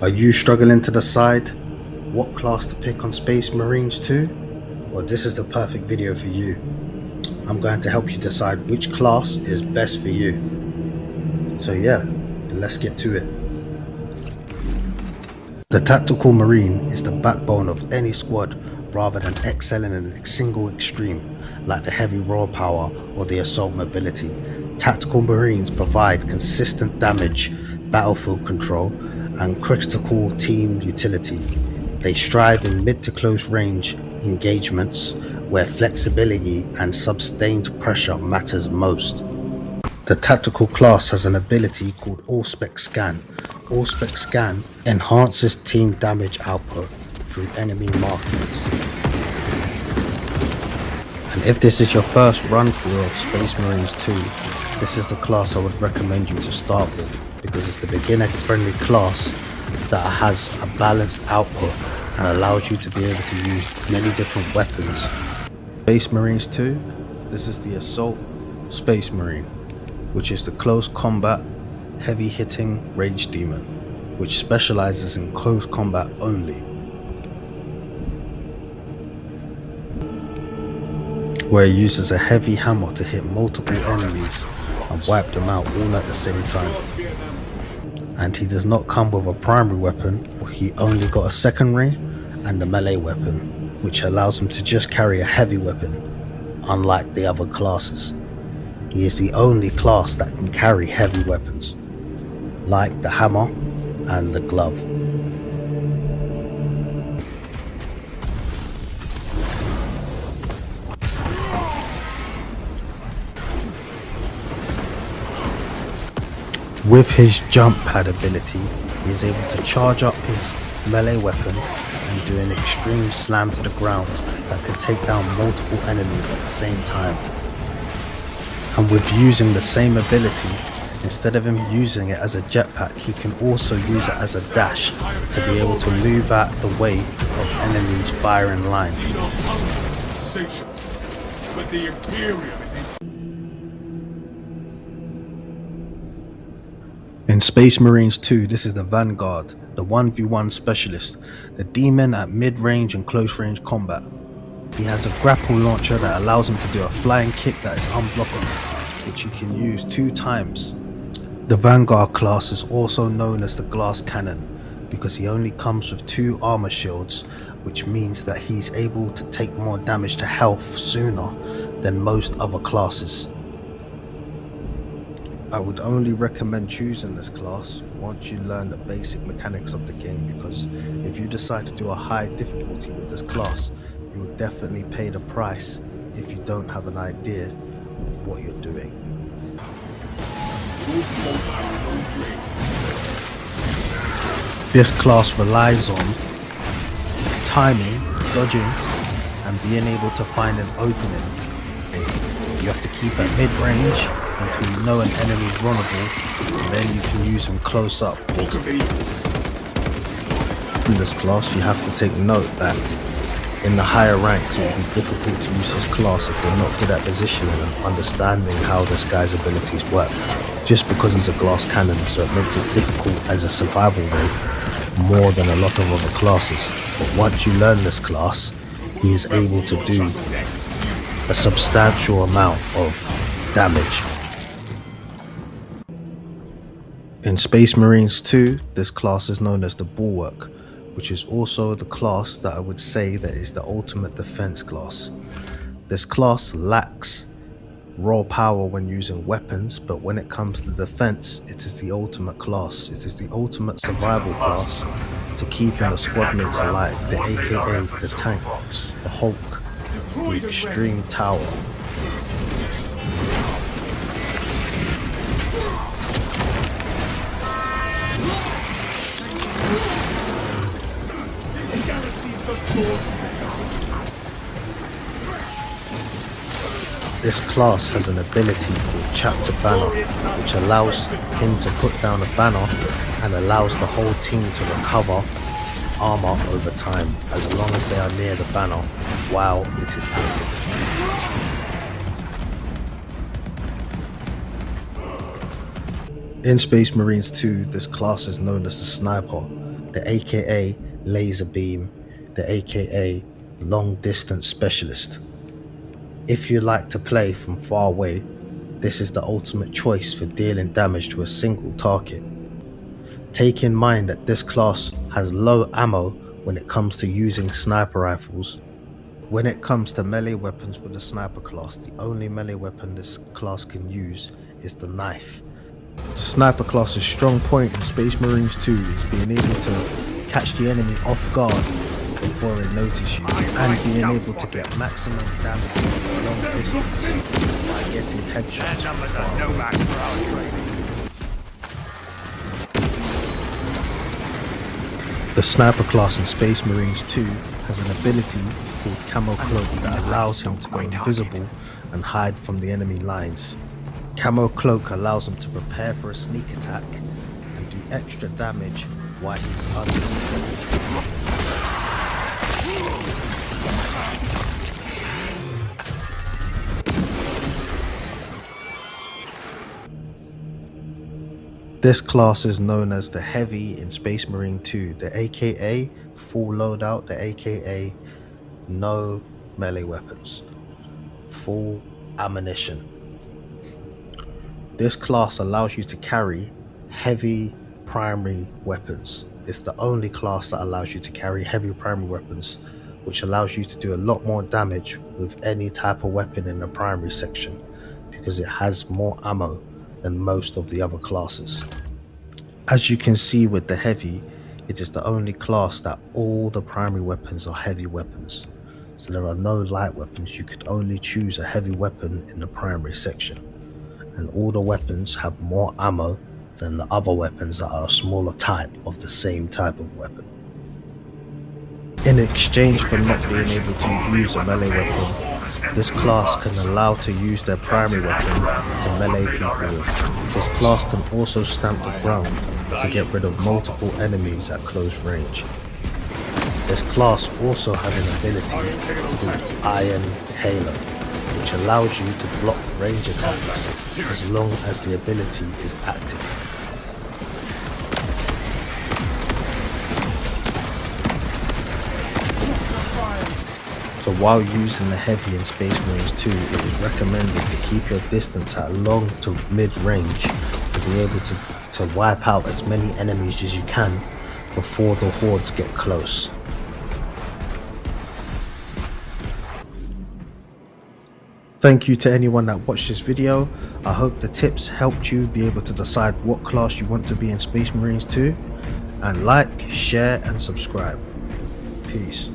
Are you struggling to decide what class to pick on Space Marines 2? Well, this is the perfect video for you. I'm going to help you decide which class is best for you. So yeah, let's get to it. The Tactical Marine is the backbone of any squad rather than excelling in a single extreme like the heavy raw power or the assault mobility. Tactical Marines provide consistent damage, battlefield control, and critical team utility. They strive in mid to close range engagements where flexibility and sustained pressure matters most. The tactical class has an ability called All-Spec Scan. All-Spec Scan enhances team damage output through enemy markings. And if this is your first run through of Space Marines 2, this is the class I would recommend you to start with, because it's the beginner friendly class that has a balanced output and allows you to be able to use many different weapons. Space Marines 2, this is the Assault Space Marine, which is the close combat, heavy hitting rage demon, which specializes in close combat only, where it uses a heavy hammer to hit multiple enemies and wipe them out all at the same time. And he does not come with a primary weapon, he only got a secondary and a melee weapon, which allows him to just carry a heavy weapon, unlike the other classes. He is the only class that can carry heavy weapons, like the hammer and the glove. With his jump pad ability, he is able to charge up his melee weapon and do an extreme slam to the ground that could take down multiple enemies at the same time. And with using the same ability, instead of him using it as a jetpack, he can also use it as a dash to be able to move out the way of enemies firing line. In Space Marines 2, this is the Vanguard, the 1v1 specialist, the demon at mid-range and close-range combat. He has a grapple launcher that allows him to do a flying kick that is unblockable, which he can use 2 times. The Vanguard class is also known as the Glass Cannon because he only comes with 2 armor shields, which means that he's able to take more damage to health sooner than most other classes. I would only recommend choosing this class once you learn the basic mechanics of the game, because if you decide to do a high difficulty with this class, you will definitely pay the price if you don't have an idea what you're doing. This class relies on timing, dodging, and being able to find an opening. You have to keep at mid-range until you know an enemy is vulnerable, and then you can use him close up. In this class, you have to take note that in the higher ranks it will be difficult to use this class if you're not good at positioning and understanding how this guy's abilities work, just because he's a glass cannon, so it makes it difficult as a survival mode more than a lot of other classes. But once you learn this class, he is able to do a substantial amount of damage. In Space Marines 2, this class is known as the Bulwark, which is also the class that I would say that is the ultimate defense class. This class lacks raw power when using weapons, but when it comes to defense, it is the ultimate class. It is the ultimate survival class to keeping the squad mates alive, the aka the tank, the Hulk, the extreme tower. This class has an ability called Chapter Banner, which allows him to put down a banner and allows the whole team to recover armor over time, as long as they are near the banner while it is active. In Space Marines 2, this class is known as the Sniper. the aka laser beam, the aka long distance specialist. If you like to play from far away, this is the ultimate choice for dealing damage to a single target. Take in mind that this class has low ammo when it comes to using sniper rifles. When it comes to melee weapons with the sniper class, the only melee weapon this class can use is the knife. Sniper class's strong point in Space Marines 2 is being able to catch the enemy off guard before they notice you, and being able to get maximum damage from long distance by getting headshots from far away. The sniper class in Space Marines 2 has an ability called Camo Cloak that allows him to go invisible and hide from the enemy lines. Camo Cloak allows him to prepare for a sneak attack and do extra damage while he's unseen. This class is known as the Heavy in Space Marine 2, the aka full loadout, the aka no melee weapons, full ammunition. This class allows you to carry heavy primary weapons. It's the only class that allows you to carry heavy primary weapons, which allows you to do a lot more damage with any type of weapon in the primary section because it has more ammo than most of the other classes. As you can see with the Heavy, it is the only class that all the primary weapons are heavy weapons. So there are no light weapons, you could only choose a heavy weapon in the primary section. And all the weapons have more ammo than the other weapons that are a smaller type of the same type of weapon. In exchange for not being able to use a melee weapon, this class can allow to use their primary weapon to melee people with. This class can also stamp the ground to get rid of multiple enemies at close range. This class also has an ability called Iron Halo, which allows you to block range attacks as long as the ability is active. So while using the Heavy in Space Marines 2, it is recommended to keep your distance at long to mid range to be able to wipe out as many enemies as you can before the hordes get close. Thank you to anyone that watched this video. I hope the tips helped you be able to decide what class you want to be in Space Marines 2. And like, share and subscribe. Peace.